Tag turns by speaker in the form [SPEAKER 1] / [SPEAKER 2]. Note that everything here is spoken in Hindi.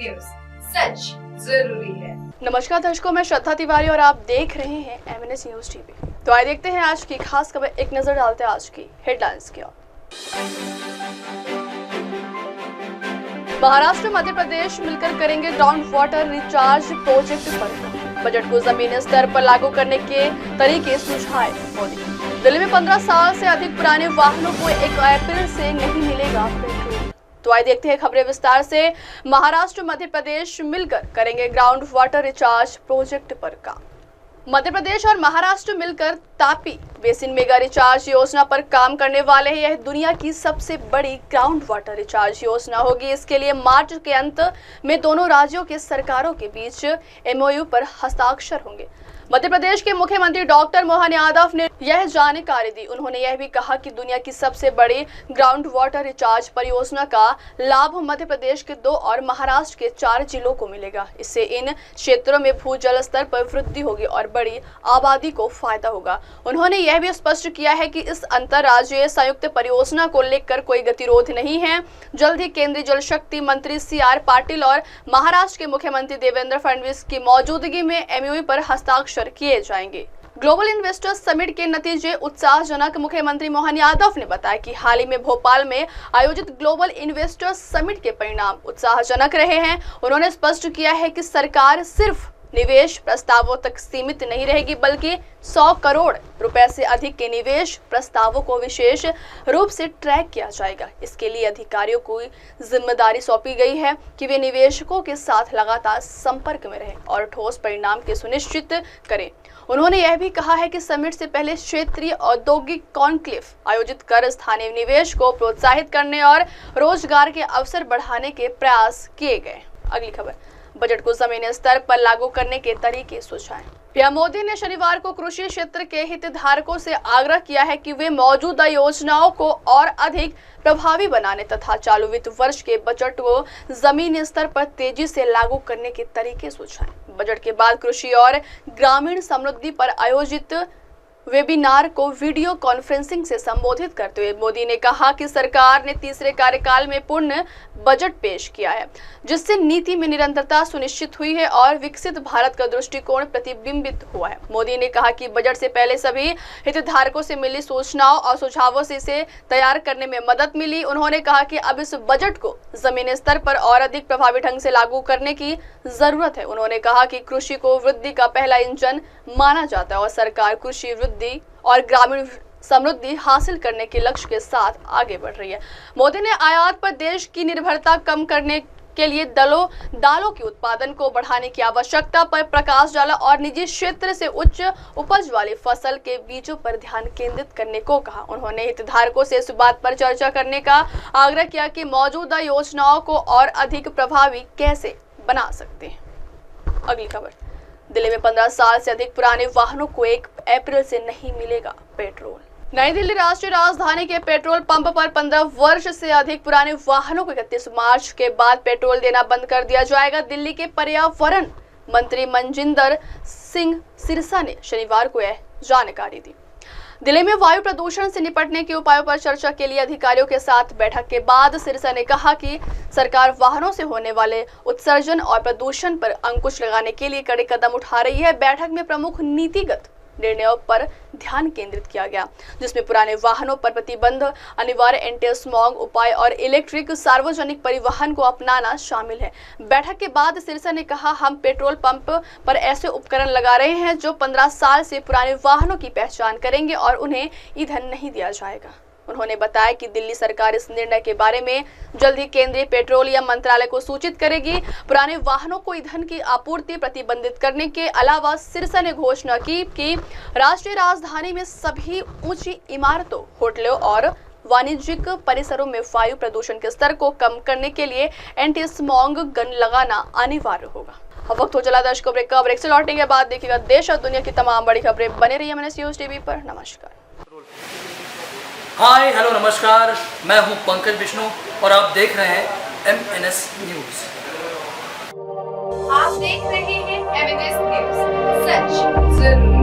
[SPEAKER 1] न्यूज, सच जरूरी है।
[SPEAKER 2] नमस्कार दर्शकों, मैं श्रद्धा तिवारी और आप देख रहे हैं MNS न्यूज टीवी। तो आइए देखते हैं आज की खास खबर। एक नजर डालते हैं आज की हेडलाइंस की ओर। महाराष्ट्र मध्य प्रदेश मिलकर करेंगे ग्राउंड वाटर रिचार्ज प्रोजेक्ट पर। बजट को जमीनी स्तर पर लागू करने के तरीके सुझाए मोदी। दिल्ली में 15 साल से अधिक पुराने वाहनों को 1 अप्रैल से नहीं मिलेगा पेट्रोल। तो आइए देखते हैं खबरें विस्तार से। महाराष्ट्र मध्य प्रदेश मिलकर करेंगे ग्राउंड वाटर रिचार्ज प्रोजेक्ट पर काम। मध्य प्रदेश और महाराष्ट्र मिलकर तापी बेसिन मेगा रिचार्ज योजना पर काम करने वाले हैं। यह दुनिया की सबसे बड़ी ग्राउंड वाटर रिचार्ज योजना होगी। इसके लिए मार्च के अंत में दोनों राज्यों के सरकारों के बीच MOU पर हस्ताक्षर होंगे। मध्य प्रदेश के मुख्यमंत्री डॉक्टर मोहन यादव ने यह जानकारी दी। उन्होंने यह भी कहा कि दुनिया की सबसे बड़ी ग्राउंड वाटर रिचार्ज परियोजना का लाभ मध्य प्रदेश के 2 और महाराष्ट्र के 4 जिलों को मिलेगा। इससे इन क्षेत्रों में भूजल स्तर पर वृद्धि होगी और बड़ी आबादी को फायदा होगा। उन्होंने यह भी स्पष्ट किया है कि इस अंतर्राज्यीय संयुक्त परियोजना को लेकर कोई गतिरोध नहीं है। जल्द ही केंद्रीय जल शक्ति मंत्री CR पाटिल और महाराष्ट्र के मुख्यमंत्री देवेंद्र फडणवीस की मौजूदगी में MOU पर हस्ताक्षर किए जाएंगे। ग्लोबल इन्वेस्टर्स समिट के नतीजे उत्साहजनक। मुख्यमंत्री मोहन यादव ने बताया कि हाल ही में भोपाल में आयोजित ग्लोबल इन्वेस्टर्स समिट के परिणाम उत्साहजनक रहे हैं। उन्होंने स्पष्ट किया है कि सरकार सिर्फ निवेश प्रस्तावों तक सीमित नहीं रहेगी, बल्कि 100 करोड़ रुपए से अधिक के निवेश प्रस्तावों को विशेष रूप से ट्रैक किया जाएगा। इसके लिए अधिकारियों को जिम्मेदारी सौंपी गई है कि वे निवेशकों के साथ लगातार संपर्क में रहें और ठोस परिणाम के सुनिश्चित करें। उन्होंने यह भी कहा है कि समिट से पहले क्षेत्रीय औद्योगिक कॉन्क्लेव आयोजित कर स्थानीय निवेश को प्रोत्साहित करने और रोजगार के अवसर बढ़ाने के प्रयास किए गए। अगली खबर, बजट को जमीनी स्तर पर लागू करने के तरीके सुझाए। पीएम मोदी ने शनिवार को कृषि क्षेत्र के हितधारकों से आग्रह किया है कि वे मौजूदा योजनाओं को और अधिक प्रभावी बनाने तथा चालू वित्त वर्ष के बजट को जमीनी स्तर पर तेजी से लागू करने के तरीके सुझाएं। बजट के बाद कृषि और ग्रामीण समृद्धि पर आयोजित वेबिनार को वीडियो कॉन्फ्रेंसिंग से संबोधित करते हुए मोदी ने कहा कि सरकार ने तीसरे कार्यकाल में पूर्ण बजट पेश किया है, जिससे नीति में निरंतरता सुनिश्चित हुई है और विकसित भारत का दृष्टिकोण प्रतिबिंबित हुआ है। मोदी ने कहा कि बजट से पहले सभी हितधारकों से मिली सूचनाओं और सुझावों से इसे तैयार करने में मदद मिली। उन्होंने कहा कि अब इस बजट को जमीनी स्तर पर और अधिक प्रभावी ढंग से लागू करने की जरूरत है। उन्होंने कहा कि कृषि को वृद्धि का पहला इंजन माना जाता है और सरकार कृषि वृद्धि और ग्रामीण समृद्धि हासिल करने के लक्ष्य के साथ आगे बढ़ रही है। मोदी ने आयात पर देश की निर्भरता कम करने के लिए दालों के उत्पादन को बढ़ाने की आवश्यकता पर प्रकाश डाला और निजी क्षेत्र से उच्च उपज वाली फसल के बीजों पर ध्यान केंद्रित करने को कहा। उन्होंने हितधारकों से इस बात पर चर्चा करने का आग्रह किया कि मौजूदा योजनाओं को और अधिक प्रभावी कैसे बना सकते हैं। अगली खबर, दिल्ली में 15 साल से अधिक पुराने वाहनों को 1 अप्रैल से नहीं मिलेगा पेट्रोल। नई दिल्ली राष्ट्रीय राजधानी के पेट्रोल पंप पर 15 वर्ष से अधिक पुराने वाहनों को 31 मार्च के बाद पेट्रोल देना बंद कर दिया जाएगा। दिल्ली के पर्यावरण मंत्री मनजिंदर सिंह सिरसा ने शनिवार को यह जानकारी दी। दिल्ली में वायु प्रदूषण से निपटने के उपायों पर चर्चा के लिए अधिकारियों के साथ बैठक के बाद सिरसा ने कहा कि सरकार वाहनों से होने वाले उत्सर्जन और प्रदूषण पर अंकुश लगाने के लिए कड़े कदम उठा रही है। बैठक में प्रमुख नीतिगत निर्णयों पर ध्यान केंद्रित किया गया, जिसमें पुराने वाहनों पर प्रतिबंध, अनिवार्य एंटी स्मॉग उपाय और इलेक्ट्रिक सार्वजनिक परिवहन को अपनाना शामिल है। बैठक के बाद सिरसा ने कहा, हम पेट्रोल पंप पर ऐसे उपकरण लगा रहे हैं जो 15 साल से पुराने वाहनों की पहचान करेंगे और उन्हें ईंधन नहीं दिया जाएगा। उन्होंने बताया कि दिल्ली सरकार इस निर्णय के बारे में जल्द ही केंद्रीय पेट्रोलियम मंत्रालय को सूचित करेगी। पुराने वाहनों को ईंधन की आपूर्ति प्रतिबंधित करने के अलावा सिरसा ने घोषणा की कि राष्ट्रीय राजधानी में सभी ऊंची इमारतों, होटलों और वाणिज्यिक परिसरों में वायु प्रदूषण के स्तर को कम करने के लिए एंटी स्मॉग गन लगाना अनिवार्य होगा। अब वक्त हो चला दर्शकों ब्रेक का। ब्रेक से लौटने के बाद देखिएगा देश और दुनिया की तमाम बड़ी खबरें। बने रहिए MNS न्यूज टीवी पर। नमस्कार।
[SPEAKER 3] हाय हेलो नमस्कार, मैं हूं पंकज विष्णु और आप देख रहे हैं MNS न्यूज।
[SPEAKER 1] आप देख रहे हैं MNS न्यूज, सच जरूरी।